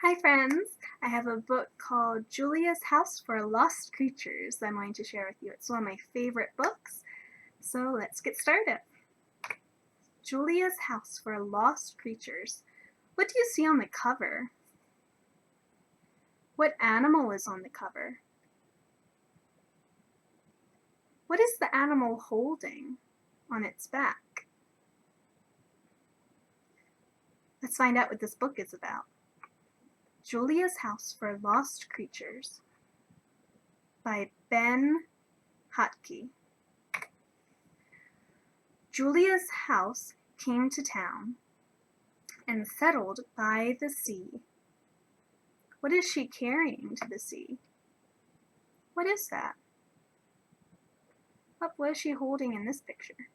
Hi friends! I have a book called Julia's House for Lost Creatures I'm going to share with you. It's one of my favorite books, so let's get started. Julia's House for Lost Creatures. What do you see on the cover? What animal is on the cover? What is the animal holding on its back? Let's find out what this book is about. Julia's House for Lost Creatures by Ben Hatke. Julia's house came to town and settled by the sea. What is she carrying to the sea? What is that? What is she holding in this picture?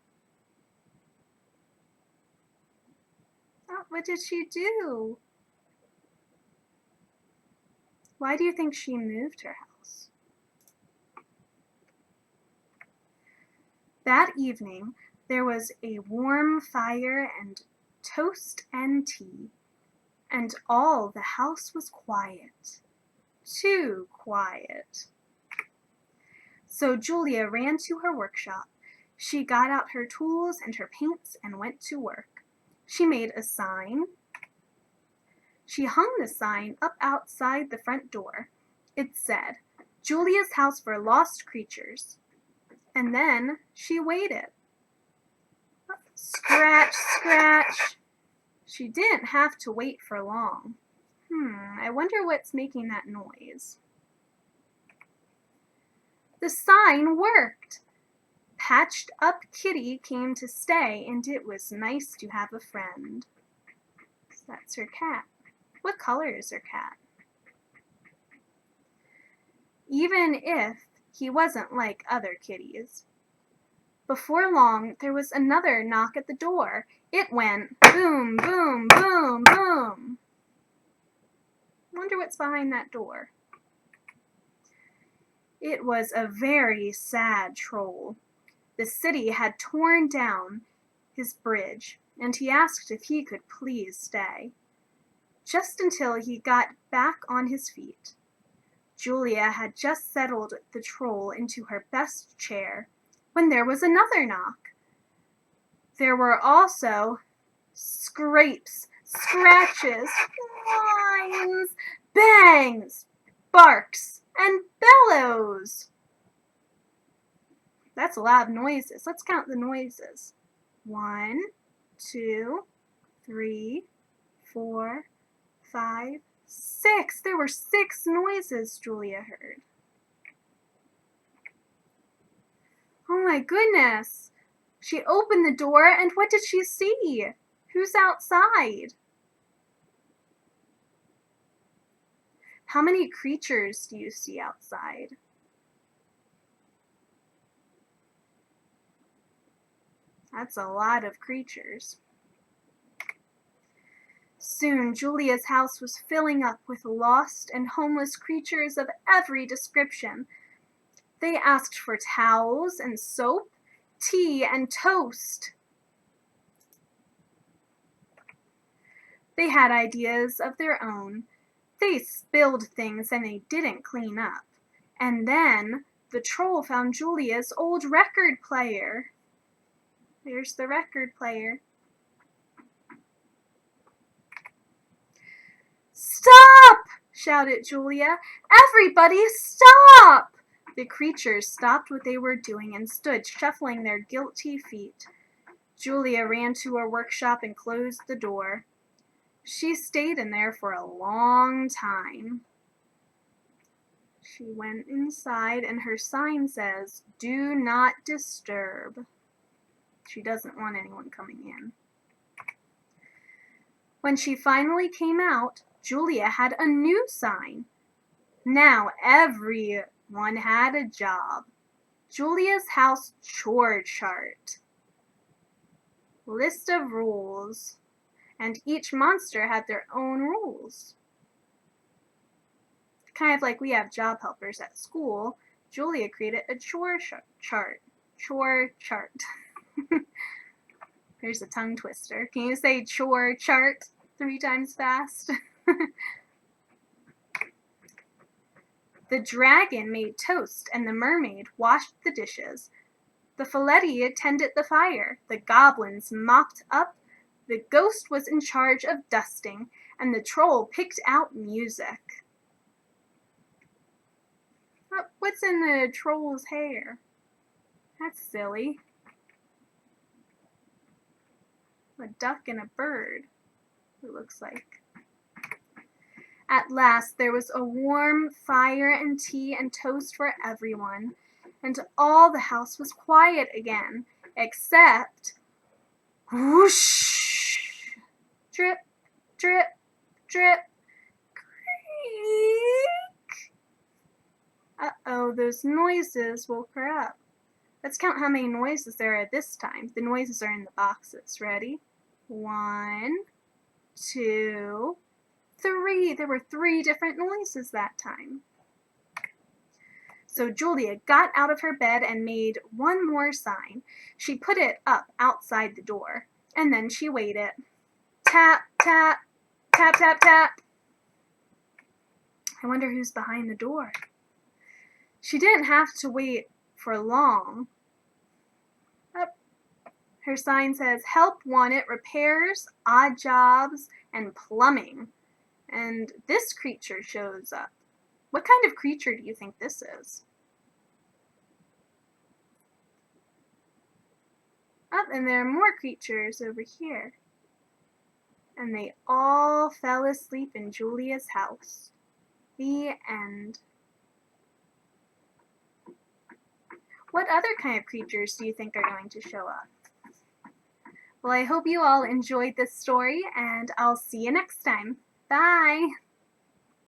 Oh, what did she do? Why do you think she moved her house? That evening, there was a warm fire and toast and tea, and all the house was quiet. Too quiet. So Julia ran to her workshop. She got out her tools and her paints and went to work. She made a sign. She hung the sign up outside the front door. It said, "Julia's House for Lost Creatures." And then she waited. Scratch, scratch. She didn't have to wait for long. I wonder what's making that noise. The sign worked. Patched up Kitty came to stay, and it was nice to have a friend. That's her cat. What color is her cat? Even if he wasn't like other kitties. Before long, there was another knock at the door. It went boom, boom, boom, boom. Wonder what's behind that door. It was a very sad troll. The city had torn down his bridge, and he asked if he could please stay. Just until he got back on his feet. Julia had just settled the troll into her best chair when there was another knock. There were also scrapes, scratches, whines, bangs, barks, and bellows. That's a lot of noises. Let's count the noises. 1, 2, 3, 4, 5, 6. There were 6 noises Julia heard. Oh my goodness! She opened the door, and what did she see? Who's outside? How many creatures do you see outside? That's a lot of creatures. Soon Julia's house was filling up with lost and homeless creatures of every description. They asked for towels and soap, tea and toast. They had ideas of their own. They spilled things and they didn't clean up. And then the troll found Julia's old record player. There's the record player. "Stop!" shouted Julia. "Everybody stop!" The creatures stopped what they were doing and stood shuffling their guilty feet. Julia ran to her workshop and closed the door. She stayed in there for a long time. She went inside, and her sign says, "Do not disturb." She doesn't want anyone coming in. When she finally came out, Julia had a new sign. Now everyone had a job. Julia's House Chore Chart. List of rules. And each monster had their own rules. Kind of like we have job helpers at school, Julia created a chore chart. Chore chart. Here's a tongue twister. Can you say chore chart 3 times fast? The dragon made toast, and the mermaid washed the dishes. The Folletti tended the fire, the goblins mopped up, the ghost was in charge of dusting, and the troll picked out music. What's in the troll's hair? That's silly. A duck and a bird, it looks like. At last there was a warm fire and tea and toast for everyone, and all the house was quiet again, except whoosh, drip, drip, drip, creak. Uh-oh, those noises woke her up. Let's count how many noises there are this time. The noises are in the boxes. Ready? 1, 2, 3. There were 3 different noises that time. So Julia got out of her bed and made one more sign. She put it up outside the door, and then she waited. Tap, tap, tap, tap, tap. I wonder who's behind the door. She didn't have to wait for long. Her sign says, help wanted, repairs, odd jobs, and plumbing. And this creature shows up. What kind of creature do you think this is? And there are more creatures over here. And they all fell asleep in Julia's house. The end. What other kind of creatures do you think are going to show up? Well, I hope you all enjoyed this story, and I'll see you next time. Bye!